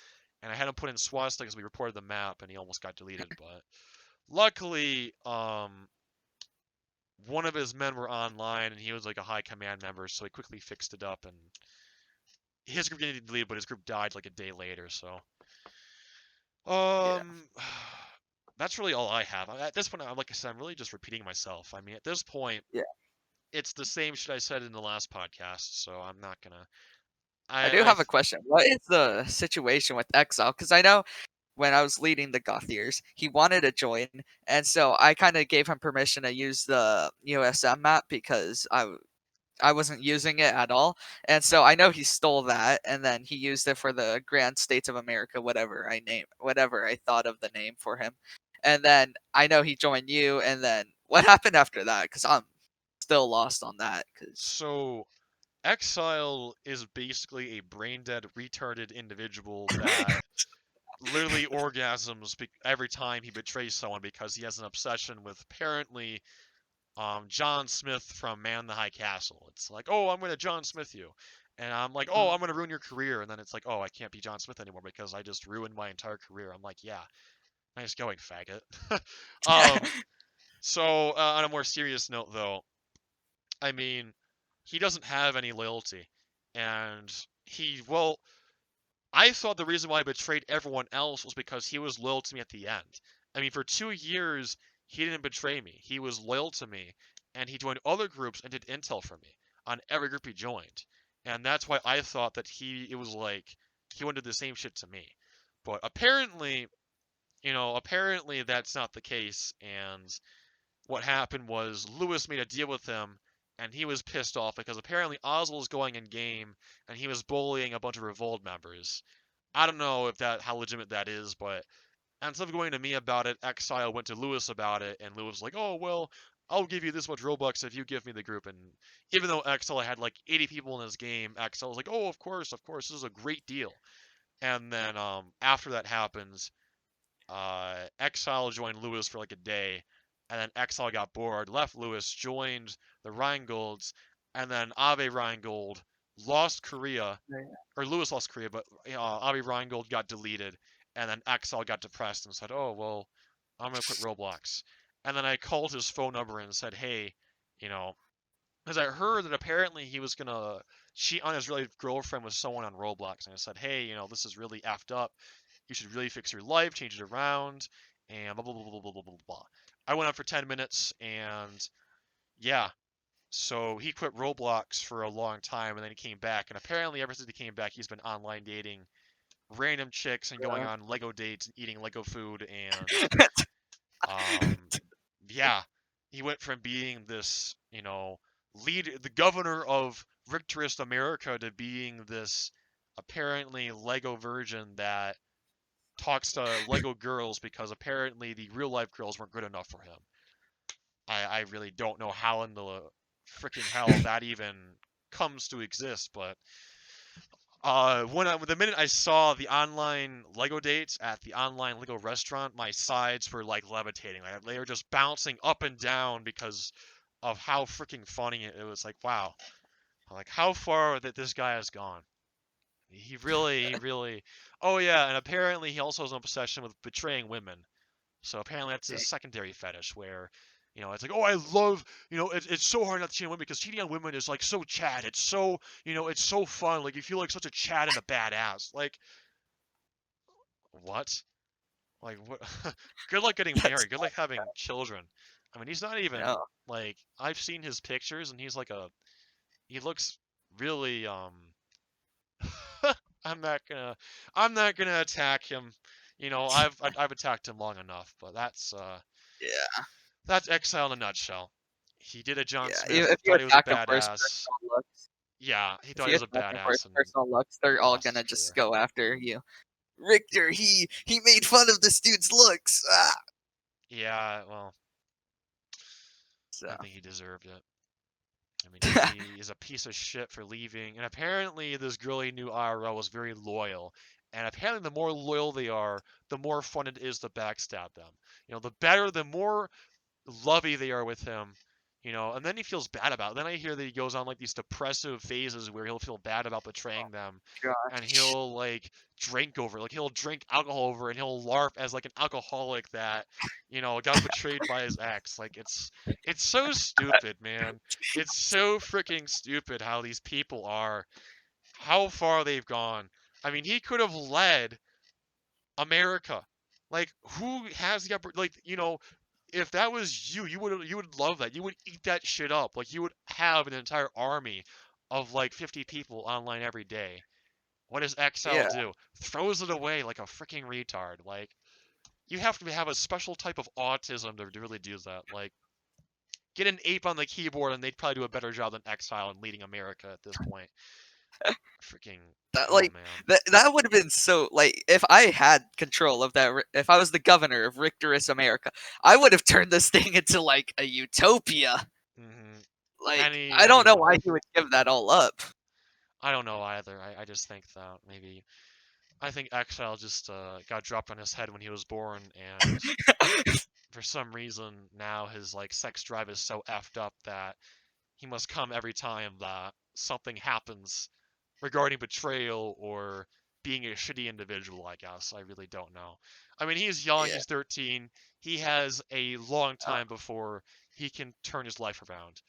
and I had him put in swastikas. We reported the map, and he almost got deleted. But luckily, one of his men were online, and he was like a high command member, so he quickly fixed it up, and his group didn't get deleted, but his group died like a day later. So, Yeah. um, that's really all I have. At this point, like I said, I'm really just repeating myself. I mean, at this point, Yeah. it's the same shit I said in the last podcast, so I'm not gonna. I do I have a question. What is the situation with Exile? Because I know when I was leading the Gothiers, he wanted to join, and so I kind of gave him permission to use the USM map because I wasn't using it at all, and so I know he stole that, and then he used it for the Grand States of America, whatever I thought of the name for him, and then I know he joined you, and then what happened after that? Because I'm still lost on that. Because so Exile is basically a brain dead, retarded individual that literally orgasms every time he betrays someone because he has an obsession with apparently John Smith from Man in the High Castle. It's like, oh, I'm gonna John Smith you. And I'm like, oh, I'm gonna ruin your career. And then it's like, oh, I can't be John Smith anymore because I just ruined my entire career. I'm like, yeah, nice going, faggot. um, so on a more serious note, though, I mean, he doesn't have any loyalty, and well, I thought the reason why I betrayed everyone else was because he was loyal to me at the end. I mean, for 2 years, he didn't betray me. He was loyal to me, and he joined other groups and did intel for me on every group he joined. And that's why I thought that it was like he wanted the same shit to me. But apparently, apparently that's not the case, and what happened was Lewis made a deal with him, and he was pissed off because apparently Oswald was going in game, and he was bullying a bunch of Revolt members. I don't know if that how legitimate that is, but instead of going to me about it, Exile went to Lewis about it, and Lewis was like, "Oh well, I'll give you this much Robux if you give me the group." And even though Exile had like 80 people in his game, Exile was like, "Oh, of course, this is a great deal." And then after that happens, Exile joined Lewis for like a day, and then Exile got bored, left Lewis, joined the Rheingolds, and then Abe Rheingold lost Korea, or Lewis lost Korea, but Abe Rheingold got deleted, and then Exile got depressed and said, "Oh well, I'm gonna quit Roblox." And then I called his phone number and said, "Hey, you know, because I heard that apparently he was gonna cheat on his real girlfriend with someone on Roblox." And I said, "Hey, this is really effed up. You should really fix your life, change it around, and blah blah blah blah blah blah blah blah." I went on for 10 minutes, and yeah, so he quit Roblox for a long time, and then he came back. And apparently, ever since he came back, he's been online dating random chicks and going on Lego dates and eating Lego food. And yeah, he went from being this, the governor of Richterist America to being this apparently Lego virgin that talks to Lego girls because apparently the real life girls weren't good enough for him. I really don't know how in the freaking hell that even comes to exist, but the minute I saw the online Lego dates at the online Lego restaurant, my sides were like levitating. Like they were just bouncing up and down because of how freaking funny it was. Like, wow, like how far that this guy has gone. He really. Oh yeah, and apparently he also has an obsession with betraying women. So apparently that's his secondary fetish, where, it's like, oh, I love, it's so hard not to cheat on women because cheating on women is like so Chad. It's so, it's so fun. Like you feel like such a Chad and a badass. Like, what? Like what? Good luck getting That's married. Good luck having children. I mean, he's not even no. like I've seen his pictures, and he looks really I'm not gonna attack him. I've attacked him long enough, but Yeah, that's Exile in a nutshell. He did a John yeah. Smith, If you thought he was a attack them for his badass. personal looks, Yeah, he if thought he you was a attack him for his badass and personal looks, they're all lost his gonna just career. go after you. Richter, he made fun of this dude's looks. Ah! Yeah, well, So I think he deserved it. I mean, he is a piece of shit for leaving, and apparently this girl he knew IRL was very loyal. And apparently, the more loyal they are, the more fun it is to backstab them. The more lovey they are with him, and then he feels bad about it. Then I hear that he goes on like these depressive phases where he'll feel bad about betraying them, and gosh, he'll like he'll drink alcohol over, and he'll LARP as like an alcoholic that, got betrayed by his ex. Like it's so stupid, man. It's so freaking stupid how these people are, how far they've gone. I mean, he could have led America. Like, who has the upper, like, if that was you, you would love that. You would eat that shit up. Like, you would have an entire army of like 50 people online every day. What does Exile yeah, do? Throws it away like a freaking retard. Like, you have to have a special type of autism to really do that. Like, get an ape on the keyboard and they'd probably do a better job than Exile in leading America at this point. Freaking, that oh like man. that would have been so like if I had control of that, if I was the governor of Richterist America, I would have turned this thing into like a utopia. Hmm. Like I don't know Anyone. why he would give that all up. I don't know either. I just think that maybe I think Exile just got dropped on his head when he was born, and for some reason now his like sex drive is so effed up that he must come every time that something happens regarding betrayal or being a shitty individual. I guess I really don't know. I mean, he's young. Yeah. He's 13. He has a long Uh, time before he can turn his life around.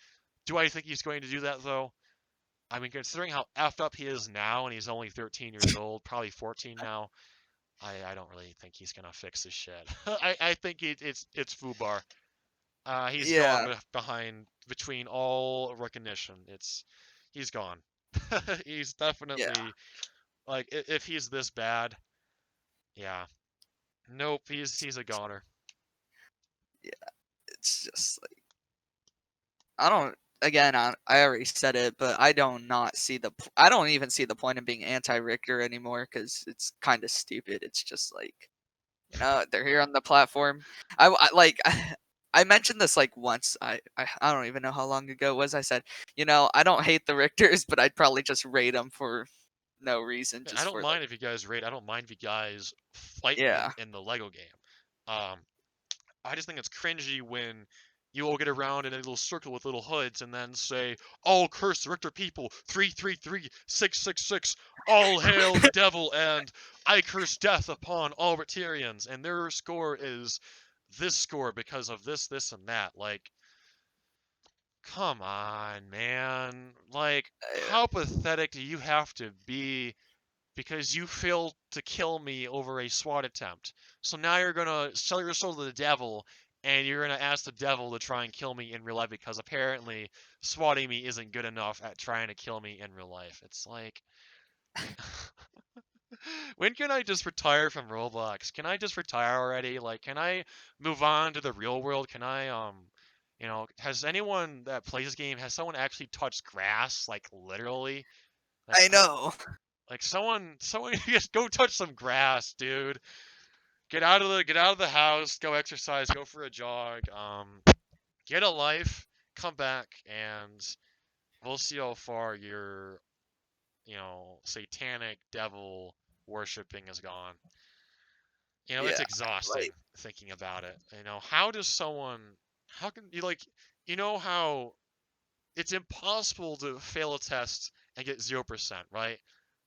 Do I think he's going to do that though? I mean, considering how effed up he is now, and he's only 13 years old, probably 14 now, I don't really think he's gonna fix this shit. I think it's Fubar. He's yeah. gone behind between all recognition. He's gone. He's Yeah. definitely like if he's this bad, Yeah. Nope, he's a goner. Yeah, it's just like I don't. Again, I already said it, but I don't not see the. I don't even see the point in being anti-Richter anymore because it's kind of stupid. It's just like they're here on the platform. Like I mentioned this like once. I don't even know how long ago it was. I said I don't hate the Richters, but I'd probably just rate them for no reason, I just don't for mind like if you guys raid. I don't mind if you guys fight me yeah in the Lego game. Um, I just think it's cringy when you all get around in a little circle with little hoods and then say, "All curse the Richter people, 333 666, all hail the devil, and I curse death upon all Richterians," and their score is this score because of this, this, and that. Like, come on, man. Like, uh, how pathetic do you have to be because you failed to kill me over a SWAT attempt? So now you're gonna sell your soul to the devil, and you're gonna ask the devil to try and kill me in real life because apparently swatting me isn't good enough at trying to kill me in real life. It's like, when can I just retire from Roblox? Can I just retire already? Like, can I move on to the real world? Can I, has anyone that plays this game, has someone actually touched grass? Like, literally? Like, I know. like someone just go touch some grass, dude. Get out of the house, go exercise, go for a jog, get a life, come back, and we'll see how far your, satanic devil worshipping is gone. It's Yeah, exhausting like thinking about it. How does someone, how can you, like, how it's impossible to fail a test and get 0%, right?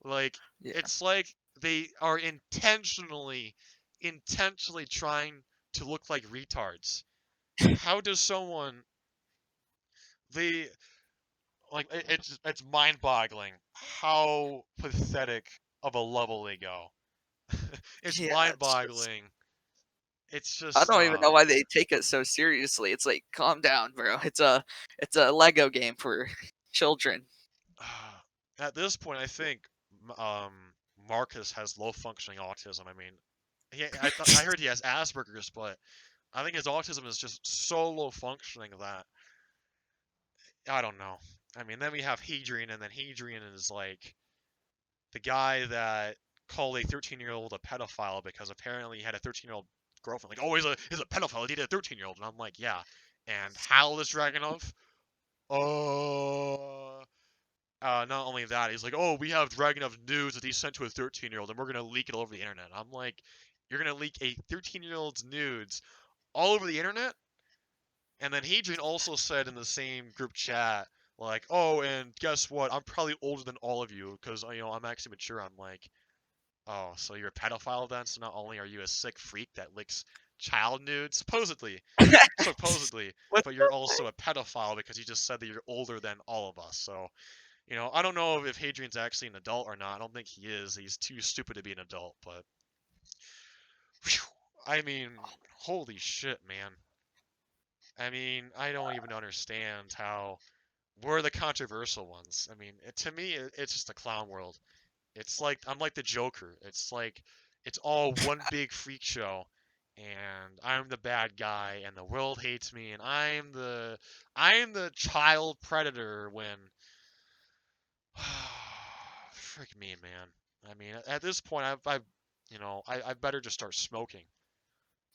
Like, yeah. it's like they are intentionally trying to look like retards. How does someone, they, like, it's mind-boggling how pathetic of a level they go. It's Yeah, it's just mind-boggling. It's I just, don't even know why they take it so seriously. It's like, calm down, bro. It's a Lego game for children. at this point, I think um, Marcus has low-functioning autism. I mean, I heard he has Asperger's, but I think his autism is just so low-functioning that I don't know. I mean, then we have Hadrian, and then Hadrian is like the guy that called a 13-year-old a pedophile because apparently he had a 13-year-old girlfriend. Like, oh, he's a pedophile. He dated a 13-year-old, and I'm like, yeah. And Hal is Dragunov. Uh, not only that, he's like, oh, we have Dragunov news that he sent to a 13-year-old, and we're gonna leak it all over the internet. I'm like, you're gonna leak a 13-year-old's nudes all over the internet? And then Hadrian also said in the same group chat, like, oh, and guess what? I'm probably older than all of you because, I'm actually mature. I'm like, oh, so you're a pedophile then? So not only are you a sick freak that licks child nudes, supposedly, What? but you're also a pedophile because you just said that you're older than all of us. So, I don't know if Hadrian's actually an adult or not. I don't think he is. He's too stupid to be an adult, but, whew, I mean, holy shit, man. I mean, I don't even understand how we're the controversial ones. I mean, to me, it's just a clown world. It's like I'm like the Joker. It's like it's all one big freak show, and I'm the bad guy, and the world hates me, and I'm the child predator when frick me, man. I mean, at this point, I better just start smoking.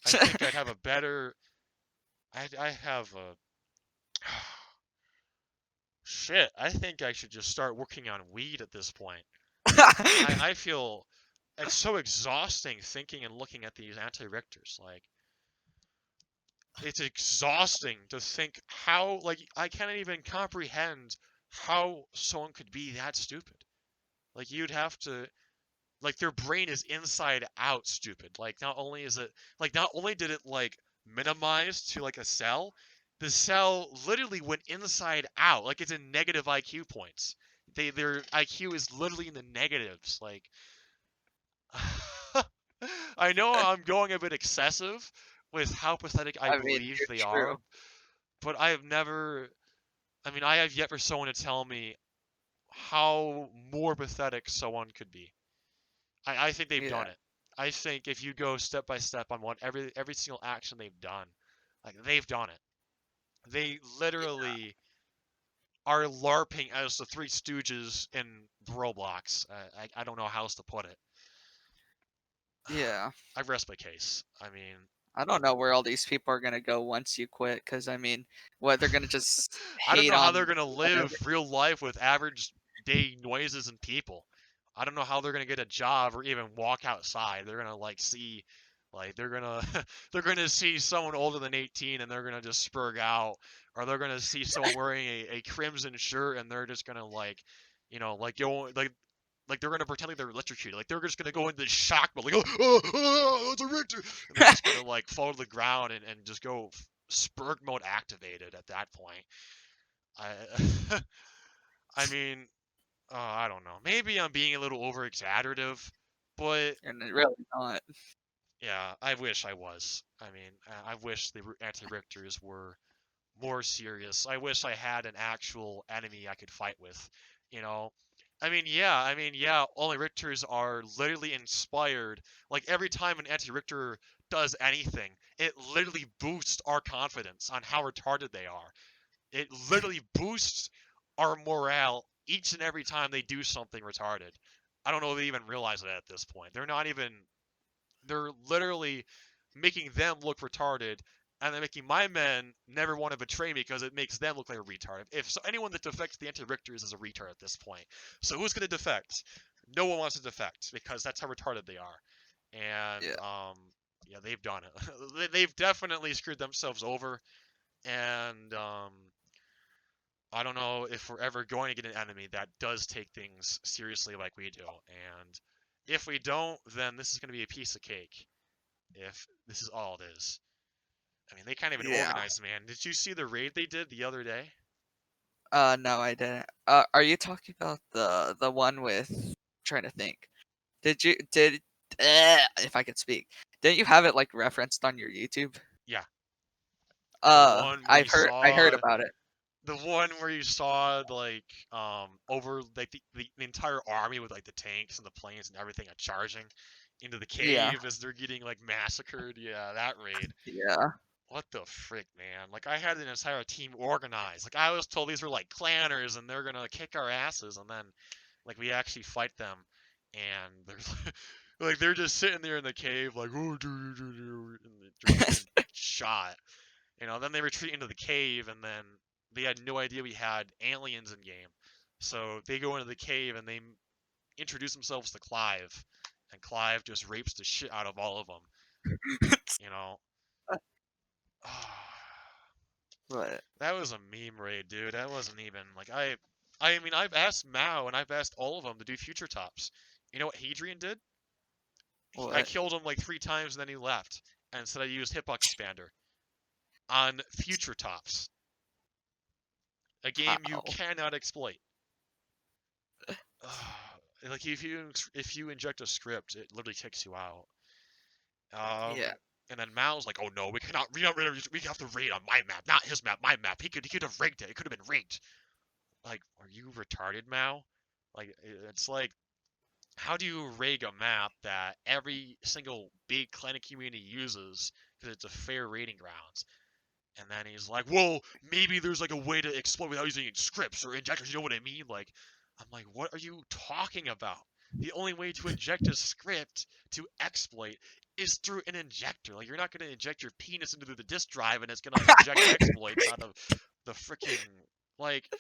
I think I'd have a better. I have a. Shit, I think I should just start working on weed at this point. I feel it's so exhausting thinking and looking at these anti-Richters. Like, it's exhausting to think how, like, I can't even comprehend how someone could be that stupid. Like, you'd have to, like, their brain is inside out stupid. Like, not only did it, like, minimize to, like, a cell, the cell literally went inside out. Like, it's in negative IQ points. Their IQ is literally in the negatives. Like, I know I'm going a bit excessive with how pathetic I I mean, believe you're they true. are, but I have yet for someone to tell me how more pathetic someone could be. I think they've done Yeah, it. I think if you go step by step on every single action they've done, like they've done it. They literally are LARPing as the Three Stooges in Roblox. I don't know how else to put it. Yeah. I rest my case. I mean, I don't know where all these people are gonna go once you quit, because I mean, what they're gonna just I don't hate know how on they're gonna whatever. live real life with average day noises and people. I don't know how they're gonna get a job or even walk outside. They're gonna see, they're gonna they're gonna see someone older than 18 and they're gonna just spurg out, or they're gonna see someone wearing a crimson shirt and they're just gonna go like they're gonna pretend like they're electrocuted. Like they're just gonna go into shock mode, like it's a Richter, and they're just gonna fall to the ground and just go spurg mode activated at that point. I I mean, I don't know. Maybe I'm being a little over exaggerative, but And it really not. yeah, I wish I was. I mean, I wish the anti-Richters were more serious. I wish I had an actual enemy I could fight with. You know, I mean, yeah. Only Richters are literally inspired. Like every time an anti-Richter does anything, it literally boosts our confidence on how retarded they are. It literally boosts our morale each and every time they do something retarded. I don't know if they even realize it at this point. They're literally making them look retarded, and they're making my men never want to betray me because it makes them look like a retard. If so, anyone that defects the anti-Richters is a retard at this point. So who's going to defect? No one wants to defect because that's how retarded they are. And Yeah. yeah, they've done it. They've definitely screwed themselves over, and I don't know if we're ever going to get an enemy that does take things seriously like we do. And if we don't, then this is going to be a piece of cake. If this is all it is. I mean, they can't even Yeah. organize, man. Did you see the raid they did the other day? No, I didn't. Are you talking about the one with? Trying to think. If I could speak, didn't you have it like referenced on your YouTube? Yeah, the one where I heard about it. the one where you saw over like the entire army with like the tanks and the planes and everything charging into the Yeah. cave as they're getting like massacred. Yeah, that raid. Yeah. What the frick, man? Like, I had an entire team organized. Like, I was told these were, like, clanners, and they're gonna kick our asses, and then, like, we actually fight them, and they're, like, they're just sitting there in the cave, like, oh, and they're getting shot. Then they retreat into the cave, and then they had no idea we had aliens in game. So they go into the cave, and they introduce themselves to Clive, and Clive just rapes the shit out of all of them, you know? But That was a meme raid, dude. That wasn't even like I mean, I've asked Mao and I've asked all of them to do future tops. You know what Hadrian did? I what? killed him like 3 times and then he left, and said I used Hipok Expander on future tops, a game you How? cannot exploit. Like if you inject a script, it literally kicks you out. Um, Yeah. and then Mao's like, oh no, we have to raid on my map, not his map, my map. He could have rigged it. It could have been rigged. Like, are you retarded, Mao? Like, it's like, how do you rig a map that every single big clinic community uses because it's a fair rating grounds? And then he's like, well, maybe there's like a way to exploit without using scripts or injectors. You know what I mean? Like, I'm like, what are you talking about? The only way to inject a script to exploit is through an injector. Like, you're not going to inject your penis into the disk drive and it's going to inject exploits out of the freaking, like,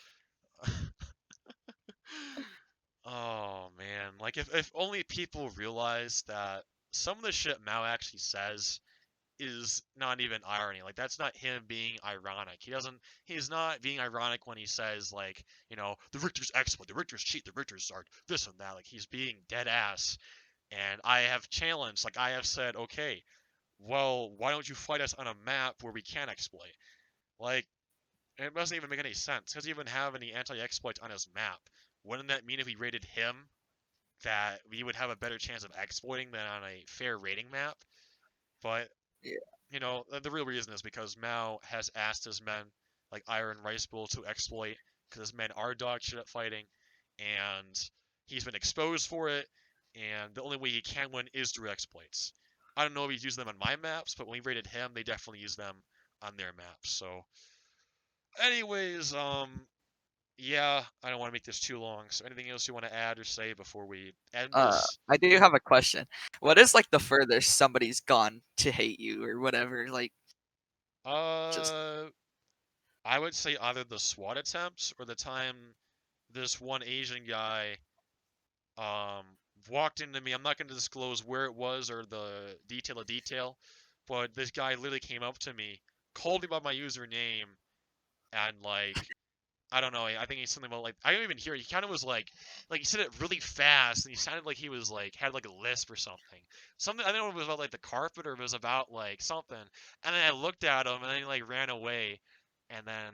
oh man, like if only people realize that some of the shit Mao actually says is not even irony. Like that's not him being ironic. He's not being ironic when he says like, the Richter's exploit, the Richter's cheat, the Richter's are this and that. Like he's being dead ass. And I have challenged, like I have said, okay, well, why don't you fight us on a map where we can exploit? Like it doesn't even make any sense. He doesn't even have any anti-exploits on his map. Wouldn't that mean if we rated him that we would have a better chance of exploiting than on a fair rating map? But Yeah. the real reason is because Mao has asked his men, like Iron Rice Bowl, to exploit because his men are dog shit at fighting, and he's been exposed for it. and the only way he can win is through exploits. I don't know if he's using them on my maps, but when we raided him, they definitely use them on their maps. So, anyways, yeah, I don't want to make this too long. So, anything else you want to add or say before we end this? I do have a question. What is like the furthest somebody's gone to hate you or whatever? Like, just Uh, I would say either the SWAT attempts or the time this one Asian guy um walked into me. I'm not going to disclose where it was or the detail, but this guy literally came up to me, called me by my username, and like I don't know. I think he's something about like I don't even hear it. He kind of was like he said it really fast, and he sounded like he was like had like a lisp or something. Something I don't know if it was about like the carpet or if it was about like something. And then I looked at him, and then he like ran away, and then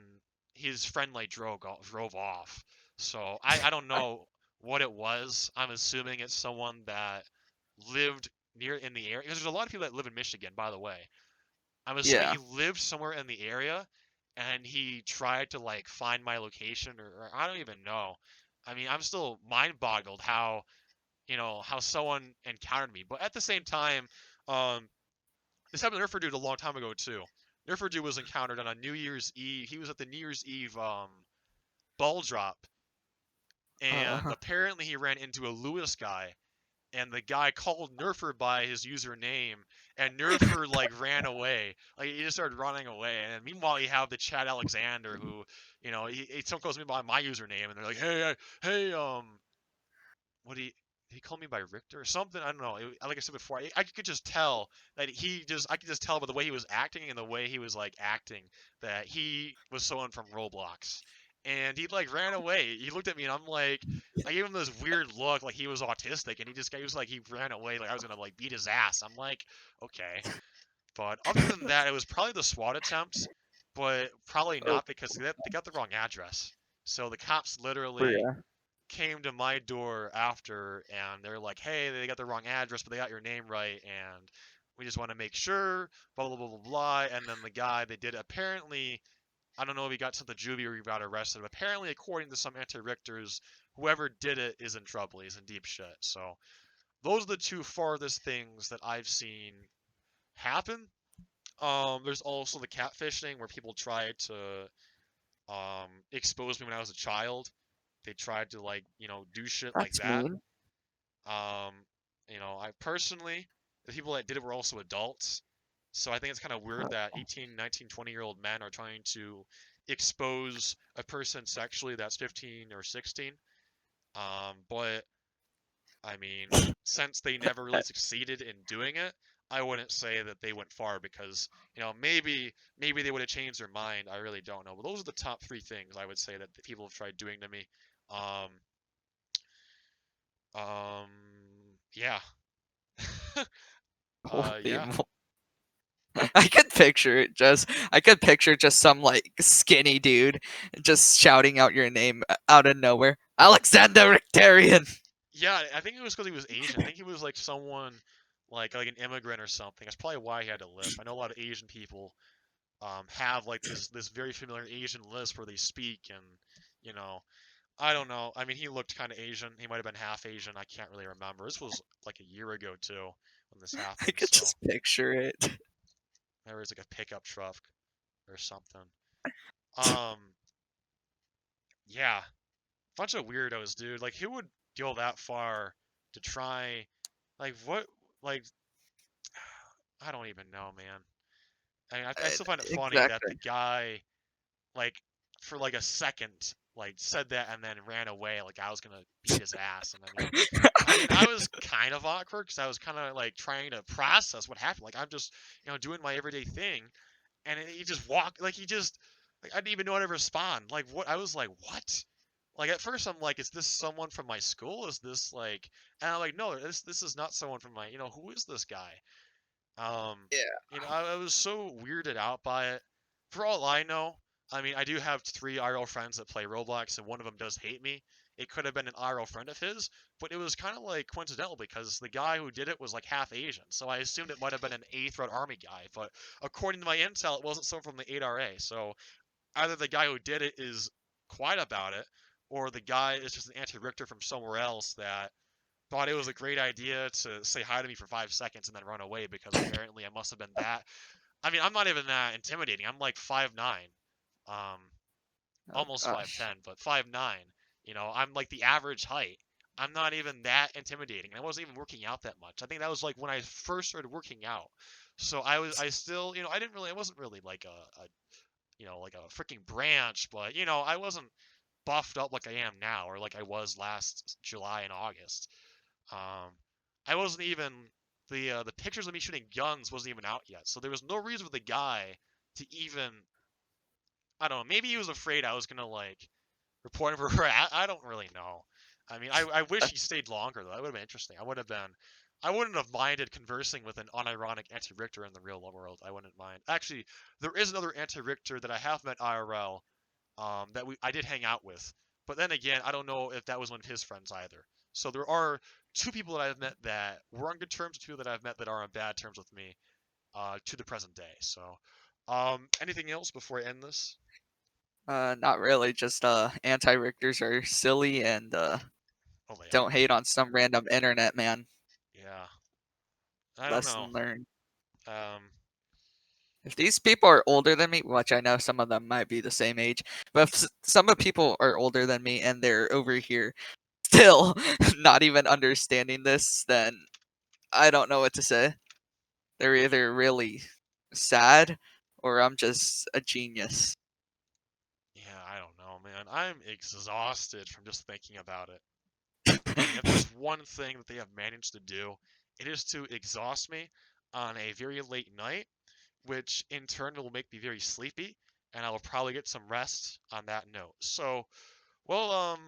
his friend like drove off. So I don't know what it was. I'm assuming it's someone that lived near in the area because there's a lot of people that live in Michigan, by the way. I'm assuming yeah, he lived somewhere in the area and he tried to like find my location or I don't even know. I mean, I'm still mind boggled how, how someone encountered me. But at the same time, um, this happened to Nerfer Dude a long time ago too. Nerfer Dude was encountered on a New Year's Eve. He was at the New Year's Eve ball drop, and uh, apparently he ran into a Lewis guy and the guy called Nerfer by his username, and Nerfer like ran away. Like he just started running away. And meanwhile, you have the Chad Alexander who, someone calls me by my username, and they're like, hey, what do you? Did he call me by Richter or something? I don't know. Like I said before, I could just tell that I could just tell by the way he was acting and the way he was like acting that he was someone from Roblox. And he like ran away. He looked at me and I'm like, I gave him this weird look like he was autistic, and he was like he ran away like I was gonna like beat his ass. I'm like, okay. But other than that, it was probably the SWAT attempts, but probably oh, not because they got the wrong address. So the cops literally yeah. came to my door after and they're like, hey, they got the wrong address, but they got your name right, and we just want to make sure, blah, blah, blah, blah, blah. And then the guy they did apparently, I don't know if he got sent to juvie or he got arrested, but apparently, according to some anti-richters, whoever did it is in trouble. He's in deep shit. So those are the two farthest things that I've seen happen. There's also the catfishing where people try to expose me when I was a child. They tried to like do shit like That's that. mean. Um, I personally, the people that did it were also adults, so I think it's kind of weird that 18, 19, 20-year-old men are trying to expose a person sexually that's 15 or 16. But I mean, since they never really succeeded in doing it, I wouldn't say that they went far because maybe they would have changed their mind. I really don't know. But those are the top three things I would say that the people have tried doing to me. Um, um, yeah. Holy Yeah. I could picture just some like skinny dude just shouting out your name out of nowhere. Alexander Richtarian. Yeah, I think it was because he was Asian. I think he was like someone like an immigrant or something. That's probably why he had to lisp. I know a lot of Asian people have like this very familiar Asian lisp where they speak and you know I don't know. I mean, he looked kind of Asian. He might have been half Asian. I can't really remember. This was like a year ago too when this I happened. could So just picture it. there was like a pickup truck or something. Um, yeah, bunch of weirdos, dude. Like, who would go that far to try? Like, what? Like, I don't even know, man. I still find it funny that Exactly. the guy, like, for like a second, like said that and then ran away. Like I was gonna beat his ass. And I mean, I was kind of awkward because I was kind of like trying to process what happened. Like I'm just, doing my everyday thing, and he just walked. Like he just, like I didn't even know how to respond. Like what? I was like, what? Like at first I'm like, is this someone from my school? Is this like? And I'm like, no, this is not someone from my. Who is this guy? Um, Yeah. I was so weirded out by it. For all I know, I mean, I do have three IRL friends that play Roblox, and one of them does hate me. It could have been an IRL friend of his, but it was kind of like coincidental because the guy who did it was like half Asian, so I assumed it might have been an 8th Red Army guy. But according to my intel, it wasn't someone from the 8RA. So either the guy who did it is quiet about it, or the guy is just an anti-Richter from somewhere else that thought it was a great idea to say hi to me for 5 seconds and then run away because apparently I must have been that. I mean, I'm not even that intimidating. I'm like 5'9", um, Oh almost gosh. 5'10", but 5'9". You know, I'm like the average height. I'm not even that intimidating. I wasn't even working out that much. I think that was like when I first started working out. So I still, you know, I wasn't really like like a freaking branch, but you know, I wasn't buffed up like I am now or like I was last July and August. Um, I wasn't even the pictures of me shooting guns wasn't even out yet, so there was no reason for the guy to even I don't know. Maybe he was afraid I was gonna like report him for rat. I don't really know. I mean, I wish he stayed longer though. That would have been interesting. I wouldn't have minded conversing with an unironic anti-Richter in the real world. I wouldn't mind. Actually, there is another anti-Richter that I have met IRL that I did hang out with. But then again, I don't know if that was one of his friends either. So there are two people that I've met that were on good terms, two that I've met that are on bad terms with me to the present day. So, anything else before I end this? Not really. Just anti-Richters are silly and Oh, they don't are. hate on some random internet man. Yeah, I don't know. Lesson learned. Um, If these people are older than me, which I know some of them might be the same age, but if some of people are older than me and they're over here still not even understanding this, then I don't know what to say. They're either really sad or I'm just a genius. yeah, I don't know, man. I'm exhausted from just thinking about it. And if there's one thing that they have managed to do, it is to exhaust me on a very late night, which in turn will make me very sleepy, and I will probably get some rest on that note. So, well,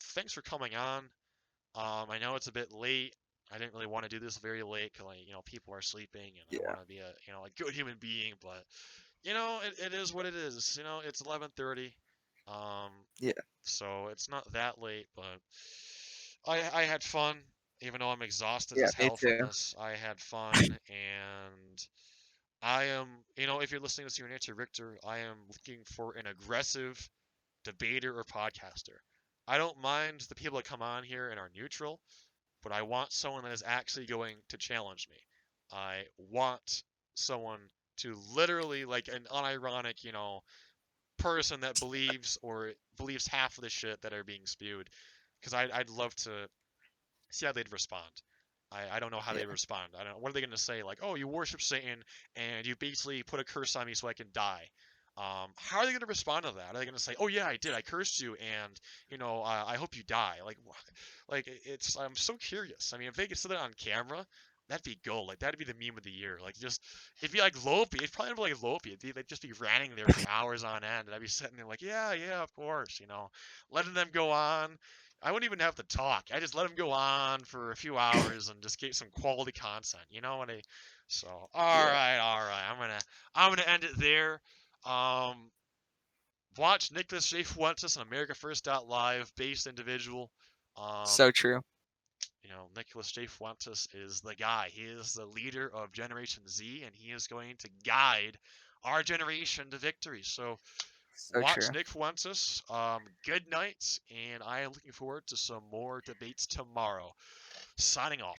thanks for coming on. I know it's a bit late. I didn't really want to do this very late because, like, you know, people are sleeping, and I Yeah, want to be a good human being. But you know, it is what it is. You know, it's 11:30. Um, yeah, so it's not that late, but I had fun, even though I'm exhausted yeah, as me hell from too. this. I had fun, and I am, you know, if you're listening to this, you're an anti-Richter. I am looking for an aggressive debater or podcaster. I don't mind the people that come on here and are neutral, but I want someone that is actually going to challenge me. I want someone to literally, like an unironic, you know, person that believes half of the shit that are being spewed. Because I'd love to see how they'd respond. I don't know how they Yeah, respond. I don't know. What are they going to say? Like, oh, you worship Satan and you basically put a curse on me so I can die. How are they going to respond to that? Are they going to say, "Oh yeah, I did. I cursed you, and you know, I hope you die"? Like it's. I'm so curious. I mean, if they could say that on camera, that'd be gold. Like that'd be the meme of the year. Like just it'd be like Lopi. It'd probably be like Lopi. They'd just be ranting there for hours on end, and I'd be sitting there like, yeah, yeah, of course, you know, letting them go on. I wouldn't even have to talk. I just let them go on for a few hours and just get some quality content. You know what I? So yeah. all right. I'm gonna end it there. Um, watch Nicholas J. Fuentes on America First Live, based individual. Um, So true. you know, Nicholas J. Fuentes is the guy. He is the leader of Generation Z, and he is going to guide our generation to victory. So So watch true. Nick Fuentes. Good night, and I am looking forward to some more debates tomorrow. Signing off.